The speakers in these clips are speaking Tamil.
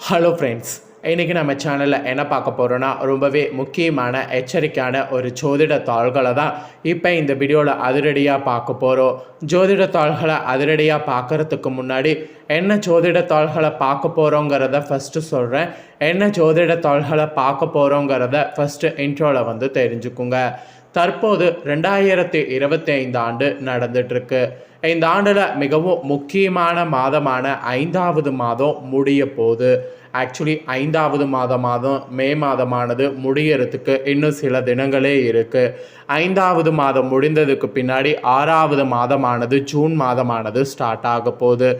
ஹலோ ஃப்ரெண்ட்ஸ், இன்றைக்கி நம்ம சேனலில் என்ன பார்க்க போகிறோன்னா ரொம்பவே முக்கியமான எச்சரிக்கையான ஒரு ஜோதிட தாள்களை தான் இப்போ இந்த வீடியோவில் அதிரடியாக பார்க்க போகிறோம். ஜோதிட தாள்களை அதிரடியாக பார்க்குறதுக்கு முன்னாடி என்ன ஜோதிட தாள்களை பார்க்க போகிறோங்கிறத ஃபஸ்ட்டு சொல்கிறேன். என்ன ஜோதிட தாள்களை பார்க்க போகிறோங்கிறத ஃபஸ்ட்டு இன்ட்ரோவில் தெரிஞ்சுக்குங்க. தற்போது 2025 ஆண்டு நடந்துகிட்ருக்கு. இந்த ஆண்டில் மிகவும் முக்கியமான மாதமான 5வது மாதம் முடிய போகுது. ஆக்சுவலி 5வது மாதம் மே மாதமானது முடியறதுக்கு இன்னும் சில தினங்களே இருக்குது. 5வது மாதம் முடிந்ததுக்கு பின்னாடி 6வது மாதமானது ஜூன் மாதமானது ஸ்டார்ட் ஆக போகுது.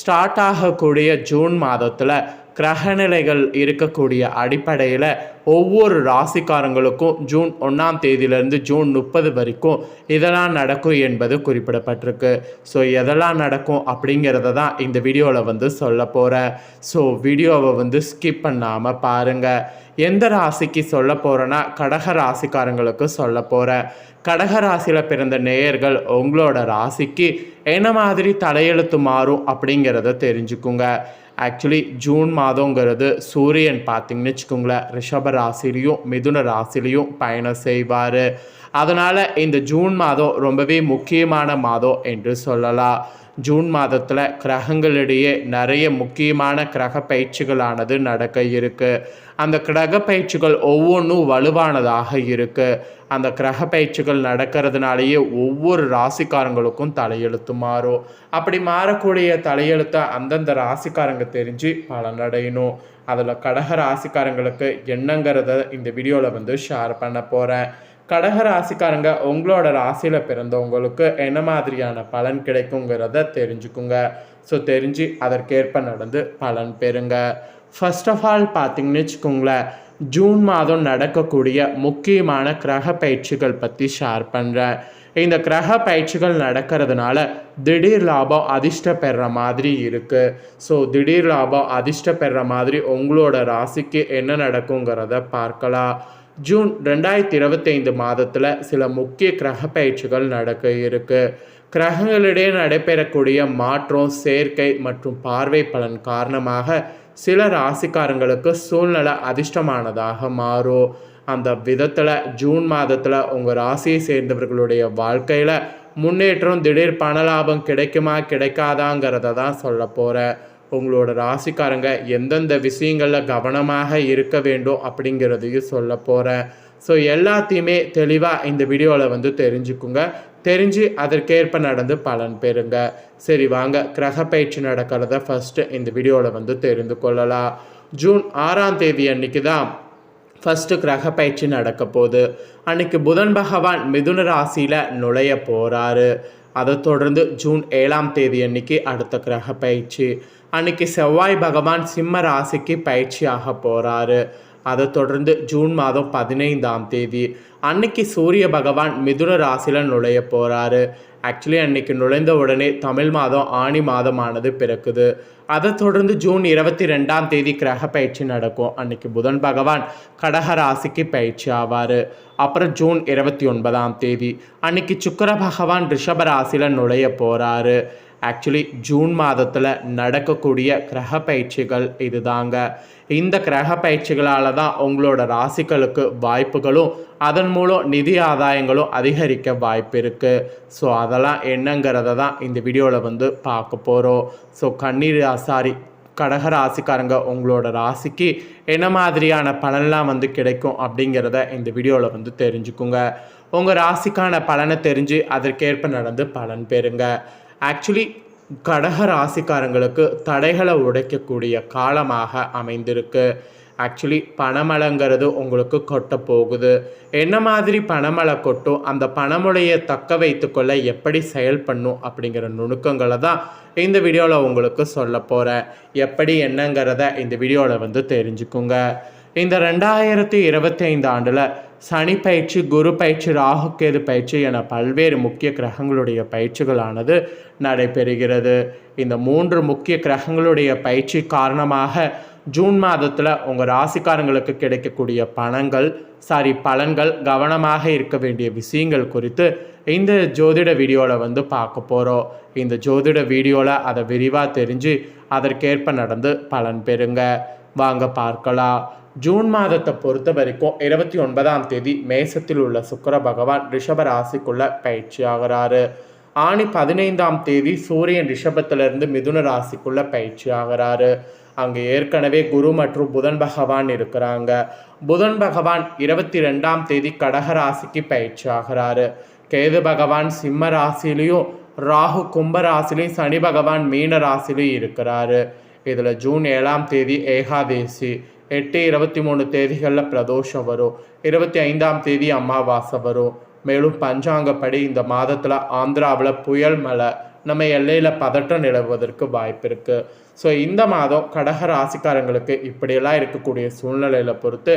ஸ்டார்ட் ஆகக்கூடிய ஜூன் மாதத்தில் கிரகநிலைகள் இருக்கக்கூடிய அடிப்படையில் ஒவ்வொரு ராசிக்காரங்களுக்கும் ஜூன் 1ஆம் தேதியிலேருந்து ஜூன் 30 வரைக்கும் இதெல்லாம் நடக்கும் என்பது குறிப்பிடப்பட்டிருக்கு. ஸோ எதெல்லாம் நடக்கும் அப்படிங்கிறத தான் இந்த வீடியோவில் சொல்ல போகிறேன். ஸோ வீடியோவை ஸ்கிப் பண்ணாமல் பாருங்கள். எந்த ராசிக்கு சொல்ல போகிறேன்னா கடக ராசிக்காரங்களுக்கு சொல்ல போகிறேன். கடக ராசியில் பிறந்த நேயர்கள் உங்களோட ராசிக்கு என்ன மாதிரி தலையெழுத்து மாறும் அப்படிங்கிறத தெரிஞ்சுக்குங்க. ஆக்சுவலி ஜூன் மாதங்கிறது சூரியன் பார்த்திங்கன்னு வச்சுக்கோங்களேன் ரிஷப ராசிலையும் மிதுன ராசிலையும் பயணம் செய்வார். அதனால் இந்த ஜூன் மாதம் ரொம்பவே முக்கியமான மாதம் என்று சொல்லலாம். ஜூன் மாதத்தில் கிரகங்களிடையே நிறைய முக்கியமான கிரக பயிற்சிகளானது நடக்க இருக்குது. அந்த கிரக பயிற்சிகள் ஒவ்வொன்றும் வலுவானதாக இருக்குது. அந்த கிரக பயிற்சிகள் நடக்கிறதுனாலேயே ஒவ்வொரு ராசிக்காரங்களுக்கும் தலையெழுத்து மாறும். அப்படி மாறக்கூடிய தலையெழுத்தை அந்தந்த ராசிக்காரங்க தெரிஞ்சு பலனடையணும். அதில் கடக ராசிக்காரங்களுக்கு என்னங்கிறத இந்த வீடியோவில் ஷேர் பண்ண போகிறேன். கடக ராசிக்காரங்க உங்களோட ராசியில் பிறந்தவங்களுக்கு என்ன மாதிரியான பலன் கிடைக்குங்கிறத தெரிஞ்சுக்குங்க. ஸோ தெரிஞ்சு அதற்கேற்ப நடந்து பலன் பெறுங்க. ஃபர்ஸ்ட் ஆஃப் ஆல் பார்த்திங்கன்னு வச்சுக்கோங்களேன், ஜூன் மாதம் நடக்கக்கூடிய முக்கியமான கிரக பயிற்சிகள் பற்றி ஷேர் பண்ணுறேன். இந்த கிரக பயிற்சிகள் நடக்கிறதுனால திடீர் லாபம் அதிர்ஷ்டம் பெறுற மாதிரி இருக்குது. ஸோ திடீர் லாபம் அதிர்ஷ்டம் பெறுற மாதிரி உங்களோட ராசிக்கு என்ன நடக்குங்கிறத பார்க்கலாம். ஜூன் 2025 மாதத்தில் சில முக்கிய கிரக பயிற்சிகள் நடக்க இருக்குது. கிரகங்களிடையே நடைபெறக்கூடிய மாற்றம், சேர்க்கை மற்றும் பார்வை பலன் காரணமாக சில ராசிக்காரங்களுக்கு சூழ்நிலை அதிர்ஷ்டமானதாக மாறும். அந்த விதத்தில் ஜூன் மாதத்தில் உங்கள் ராசியை சேர்ந்தவர்களுடைய வாழ்க்கையில் முன்னேற்றம், திடீர் பணலாபம் கிடைக்குமா கிடைக்காதாங்கிறத தான் சொல்ல போகிறேன். உங்களோட ராசிக்காரங்க எந்தெந்த விஷயங்களில் கவனமாக இருக்க வேண்டும் அப்படிங்கிறதையும் சொல்ல போகிறேன். ஸோ எல்லாத்தையுமே தெளிவாக இந்த வீடியோவில் தெரிஞ்சுக்குங்க. தெரிஞ்சு அதற்கேற்ப நடந்து பலன் பெறுங்க. சரி வாங்க, கிரக பயிற்சி நடக்கிறத ஃபஸ்ட்டு இந்த வீடியோவில் தெரிந்து கொள்ளலாம். ஜூன் 6ஆம் தேதி அன்னைக்கு தான் ஃபஸ்ட்டு கிரக பயிற்சி நடக்க போகுது. அன்றைக்கி புதன் பகவான் மிதுன ராசியில் நுழைய போகிறாரு. அதை தொடர்ந்து ஜூன் 7ஆம் தேதி அன்னைக்கு அடுத்த கிரக பயிற்சி. அன்றைக்கி செவ்வாய் பகவான் சிம்ம ராசிக்கு பயிற்சியாக போகிறாரு. அதை தொடர்ந்து ஜூன் மாதம் 15ஆம் தேதி அன்னைக்கு சூரிய பகவான் மிதுன ராசியில் நுழைய போகிறாரு. ஆக்சுவலி அன்றைக்கி நுழைந்த உடனே தமிழ் மாதம் ஆணி மாதமானது பிறக்குது. அதை தொடர்ந்து ஜூன் 22ஆம் தேதி கிரக பயிற்சி நடக்கும். அன்றைக்கி புதன் பகவான் கடக ராசிக்கு பயிற்சி ஆவார். அப்புறம் ஜூன் 29ஆம் தேதி அன்றைக்கி சுக்கிர பகவான் ரிஷப ராசியில் நுழைய போகிறாரு. ஆக்சுவலி ஜூன் மாதத்தில் நடக்கக்கூடிய கிரக பயிற்சிகள் இதுதாங்க. இந்த கிரக பயிற்சிகளால் தான் உங்களோட ராசிகளுக்கு வாய்ப்புகளும் அதன் மூலம் நிதி ஆதாயங்களும் அதிகரிக்க வாய்ப்பு இருக்குது. ஸோ அதெல்லாம் என்னங்கிறத தான் இந்த வீடியோவில் பார்க்க போகிறோம். ஸோ கடக ராசிக்காரங்க உங்களோட ராசிக்கு என்ன மாதிரியான பலன்லாம் கிடைக்கும் அப்படிங்கிறத இந்த வீடியோவில் தெரிஞ்சுக்குங்க. உங்கள் ராசிக்கான பலனை தெரிஞ்சு அதற்கேற்ப நடந்து பலன் பெறுங்க. ஆக்சுவலி கடக ராசிக்காரங்களுக்கு தடைகளை உடைக்கக்கூடிய காலமாக அமைந்திருக்கு. ஆக்சுவலி பணமழைங்கிறது உங்களுக்கு கொட்ட போகுது. என்ன மாதிரி பணமழை கொட்டும், அந்த பணமுலையை தக்க வைத்துக்கொள்ள எப்படி செயல்படணும் அப்படிங்கிற நுணுக்கங்களை தான் இந்த வீடியோவில் உங்களுக்கு சொல்ல போகிறேன். எப்படி என்னங்கிறத இந்த வீடியோவில் தெரிஞ்சுக்குங்க. இந்த 2025 ஆண்டில் சனி பயிற்சி, குரு பயிற்சி, ராகுகேது பயிற்சி என பல்வேறு முக்கிய கிரகங்களுடைய பயிற்சிகளானது நடைபெறுகிறது. இந்த 3 முக்கிய கிரகங்களுடைய பயிற்சி காரணமாக ஜூன் மாதத்தில் உங்கள் ராசிக்காரங்களுக்கு கிடைக்கக்கூடிய பலன்கள், கவனமாக இருக்க வேண்டிய விஷயங்கள் குறித்து இந்த ஜோதிட வீடியோவில் பார்க்க போகிறோம். இந்த ஜோதிட வீடியோவில் அதை விரிவாக தெரிஞ்சு அதற்கேற்ப நடந்து பலன் பெறுங்க. வாங்க பார்க்கலாம். ஜூன் மாதத்தை பொறுத்த வரைக்கும் 29ஆம் தேதி மேசத்தில் உள்ள சுக்கிர பகவான் ரிஷப ராசிக்குள்ள பயிற்சி ஆகிறாரு. ஆணி 15ஆம் தேதி சூரியன் ரிஷபத்திலிருந்து மிதுன ராசிக்குள்ள பயிற்சி ஆகிறாரு. அங்கே ஏற்கனவே குரு மற்றும் புதன் பகவான் இருக்கிறாங்க. புதன் பகவான் 22ஆம் தேதி கடக ராசிக்கு பயிற்சி ஆகிறாரு. கேது பகவான் சிம்ம ராசிலையும் ராகு கும்ப ராசிலையும் சனி பகவான் மீன ராசிலையும் இருக்கிறாரு. இதில் ஜூன் 7ஆம் தேதி ஏகாதேசி, 8-23 தேதிகளில் பிரதோஷம் வரும். 25ஆம் தேதி அமாவாசை வரும். மேலும் பஞ்சாங்கப்படி இந்த மாதத்தில் ஆந்திராவில் புயல் மழை, நம்ம எல்லையில் பதட்டம் நிலவுவதற்கு வாய்ப்பு இருக்குது. ஸோ இந்த மாதம் கடக ராசிக்காரங்களுக்கு இப்படியெல்லாம் இருக்கக்கூடிய சூழ்நிலையில் பொறுத்து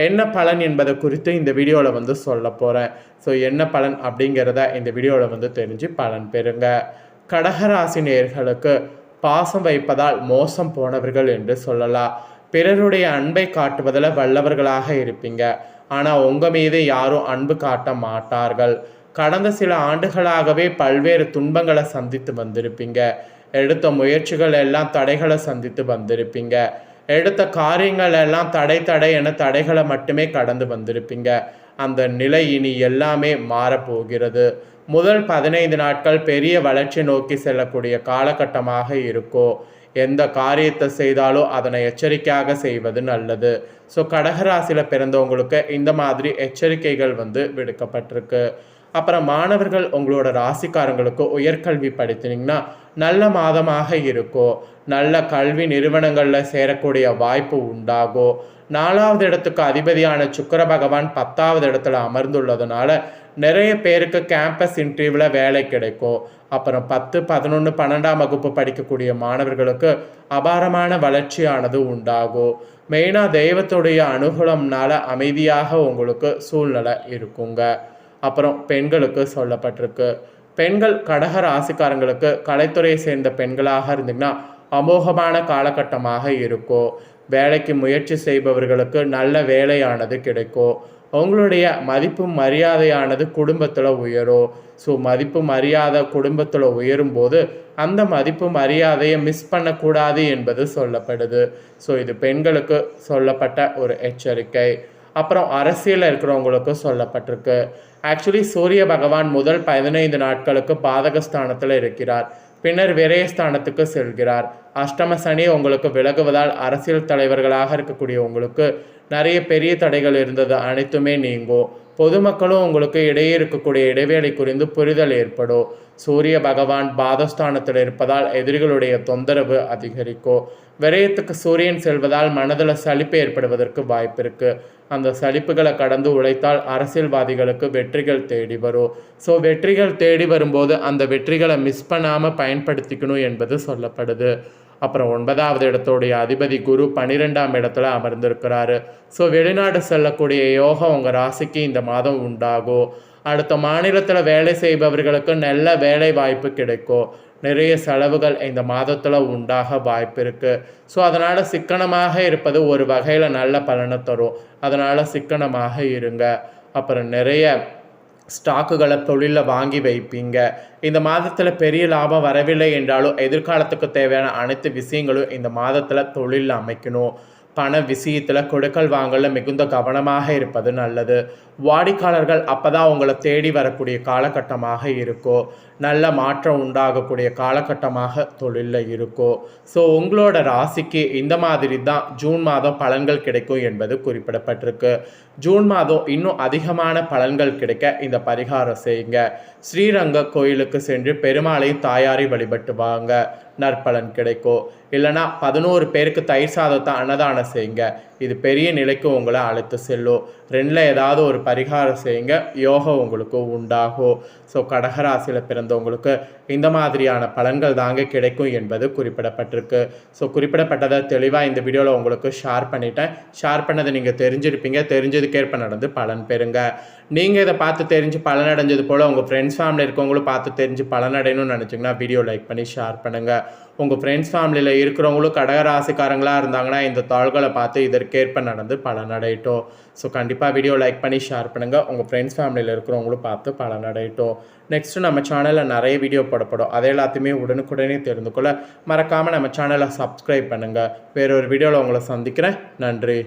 என்ன பலன் என்பதை குறித்து இந்த வீடியோவில் சொல்ல போகிறேன். ஸோ என்ன பலன் அப்படிங்கிறத இந்த வீடியோவில் தெரிஞ்சு பலன் பெறுங்க. கடக ராசி நேயர்களுக்கு பாசம் வைப்பதால் மோசம் போனவர்கள் என்று சொல்லலாம். பிறருடைய அன்பை காட்டுவதில் வல்லவர்களாக இருப்பீங்க. ஆனால் உங்கள் மீது யாரும் அன்பு காட்ட மாட்டார்கள். கடந்த சில ஆண்டுகளாகவே பல்வேறு துன்பங்களை சந்தித்து வந்திருப்பீங்க. எடுத்த முயற்சிகள் எல்லாம் தடைகளை சந்தித்து வந்திருப்பீங்க. எடுத்த காரியங்கள் எல்லாம் தடை என தடைகளை மட்டுமே கடந்து வந்திருப்பீங்க. அந்த நிலை இனி எல்லாமே மாறப்போகிறது. முதல் 15 நாட்கள் பெரிய வளர்ச்சி நோக்கி செல்லக்கூடிய காலகட்டமாக இருக்கும். எந்த காரியத்தை செய்தாலும் அதனை எச்சரிக்கையாக செய்வது நல்லது. ஸோ கடகராசியில் பிறந்தவங்களுக்கு இந்த மாதிரி எச்சரிக்கைகள் விடுக்கப்பட்டிருக்கு. அப்புறம் மாணவர்கள் உங்களோட ராசிக்காரங்களுக்கு உயர்கல்வி படித்தினீங்கன்னா நல்ல மாதமாக இருக்கும். நல்ல கல்வி நிறுவனங்களில் சேரக்கூடிய வாய்ப்பு உண்டாகும். 4வது இடத்துக்கு அதிபதியான சுக்கிர பகவான் 10வது இடத்துல அமர்ந்துள்ளதுனால நிறைய பேருக்கு கேம்பஸ் இன்டர்வியூவில் வேலை கிடைக்கும். அப்புறம் 10, 11, 12ஆம் வகுப்பு படிக்கக்கூடிய மாணவர்களுக்கு அபாரமான வளர்ச்சியானது உண்டாகும். மெயினாக தெய்வத்துடைய அனுகூலம்னால அமைதியாக உங்களுக்கு சூழ்நிலை இருக்குங்க. அப்புறம் பெண்களுக்கு சொல்லப்பட்டிருக்கு. பெண்கள் கடக ராசிக்காரங்களுக்கு கலைத்துறையை சேர்ந்த பெண்களாக இருந்தீங்கன்னா அமோகமான காலகட்டமாக இருக்கும். வேலைக்கு முயற்சி செய்பவர்களுக்கு நல்ல வேலையானது கிடைக்கும். உங்களுடைய மதிப்பு மரியாதையானது குடும்பத்தில் உயரும். ஸோ மதிப்பு மரியாதை குடும்பத்தில் உயரும் போது அந்த மதிப்பு மரியாதையை மிஸ் பண்ணக்கூடாது என்பது சொல்லப்படுது. ஸோ இது பெண்களுக்கு சொல்லப்பட்ட ஒரு எச்சரிக்கை. அப்புறம் அரசியலில் இருக்கிறவங்களுக்கு சொல்லப்பட்டிருக்கு. ஆக்சுவலி சூரிய பகவான் முதல் 15 நாட்களுக்கு பாதகஸ்தானத்தில் இருக்கிறார். பின்னர் விரயஸ்தானத்துக்கு செல்கிறார். அஷ்டம சனி உங்களுக்கு விலகுவதால் அரசியல் தலைவர்களாக இருக்கக்கூடிய உங்களுக்கு நிறைய பெரிய தடைகள் இருந்தது அனைத்துமே நீங்கும். பொதுமக்களும் உங்களுக்கு இடையே இருக்கக்கூடிய இடைவேளை குறித்து புரிதல் ஏற்படும். சூரிய பகவான் பாதஸ்தானத்தில் இருப்பதால் எதிரிகளுடைய தொந்தரவு அதிகரிக்கும். விரயத்துக்கு சூரியன் செல்வதால் மனதில் சலிப்பு ஏற்படுவதற்கு வாய்ப்பு இருக்குது. அந்த சலிப்புகளை கடந்து உழைத்தால் அரசியல்வாதிகளுக்கு வெற்றிகள் தேடி வரும். ஸோ வெற்றிகள் தேடி வரும்போது அந்த வெற்றிகளை மிஸ் பண்ணாமல் பயன்படுத்திக்கணும் என்பது சொல்லப்படுது. அப்புறம் 9வது இடத்துடைய அதிபதி குரு 12ஆம் இடத்துல அமர்ந்திருக்கிறாரு. ஸோ வெளிநாடு செல்லக்கூடிய யோகம் உங்கள் ராசிக்கு இந்த மாதம் உண்டாகும். அடுத்த மாநிலத்தில் வேலை செய்பவர்களுக்கு நல்ல வேலை வாய்ப்பு கிடைக்கும். நிறைய செலவுகள் இந்த மாதத்தில் உண்டாக வாய்ப்பு இருக்குது. ஸோ அதனால் சிக்கனமாக இருப்பது ஒரு வகையில் நல்ல பலனை தரும். அதனால் சிக்கனமாக இருங்க. அப்புறம் நிறைய ஸ்டாக்குகளை தொழிலில் வாங்கி வைப்பீங்க. இந்த மாதத்தில் பெரிய லாபம் வரவில்லை என்றாலும் எதிர்காலத்துக்கு தேவையான அனைத்து விஷயங்களும் இந்த மாதத்தில் தொழிலில் அமைக்கணும். பண விஷயத்தில் கொடுக்கல் வாங்கல மிகுந்த கவனமாக இருப்பது நல்லது. வாடிக்கையாளர்கள் அப்போ தான் உங்களை தேடி வரக்கூடிய காலகட்டமாக இருக்கும். நல்ல மாற்றம் உண்டாகக்கூடிய காலகட்டமாக தொழிலில் இருக்கும். ஸோ உங்களோட ராசிக்கு இந்த மாதிரி தான் ஜூன் மாதம் பலன்கள் கிடைக்கும் என்பது குறிப்பிடப்பட்டிருக்கு. ஜூன் மாதம் இன்னும் அதிகமான பலன்கள் கிடைக்க இந்த பரிகாரம் செய்யுங்க. ஸ்ரீரங்க கோயிலுக்கு சென்று பெருமாளையும் தாயாரை வழிபட்டு வாங்க, நற்பலன் கிடைக்கும். இல்லைனா 11 பேருக்கு தயிர் சாதத்தை அன்னதானம் செய்யுங்க. இது பெரிய நிலைக்கு உங்களை அழைத்து செல்லும். 2ல் ஏதாவது ஒரு பரிகாரம் செய்யுங்க, யோகம் உங்களுக்கு உண்டாகும். ஸோ கடகராசியில் பிறந்தவங்களுக்கு இந்த மாதிரியான பலன்கள் தாங்க கிடைக்கும் என்பது குறிப்பிடப்பட்டிருக்கு. ஸோ குறிப்பிடப்பட்டதை தெளிவாக இந்த வீடியோவில் உங்களுக்கு ஷேர் பண்ணிட்டேன். ஷேர் பண்ணதை நீங்கள் தெரிஞ்சிருப்பீங்க. தெரிஞ்சதுக்கேற்ப நடந்து பலன் பெறுங்க. நீங்கள் இதை பார்த்து தெரிஞ்சு பலனடைஞ்சது போல் உங்கள் ஃப்ரெண்ட்ஸ் ஃபேமிலி இருக்கவங்களும் பார்த்து தெரிஞ்சு பலனடையணும்னு நினச்சிங்கன்னா வீடியோ லைக் பண்ணி ஷேர் பண்ணுங்கள். உங்கள் ஃப்ரெண்ட்ஸ் ஃபேமிலியில் இருக்கிறவங்களும் கடகராசிக்காரங்களாக இருந்தாங்கன்னா இந்த தாள்களை பார்த்து இதற்கேற்ப நடந்து பலனடையட்டும். ஸோ கண்டிப்பாக வீடியோ லைக் பண்ணி ஷேர் பண்ணுங்கள். உங்கள் ஃப்ரெண்ட்ஸ் ஃபேமிலியில் இருக்கிறவங்களும் பார்த்து பலனடையட்டும். நெக்ஸ்ட்டு நம்ம சேனலில் நிறைய வீடியோ போடப்படும். அதை எல்லாத்தையுமே உடனுக்குடனே தெரிந்து கொள்ள மறக்காமல் நம்ம சேனலை சப்ஸ்கிரைப் பண்ணுங்கள். வேறொரு வீடியோவில் உங்களை சந்திக்கிறேன். நன்றி.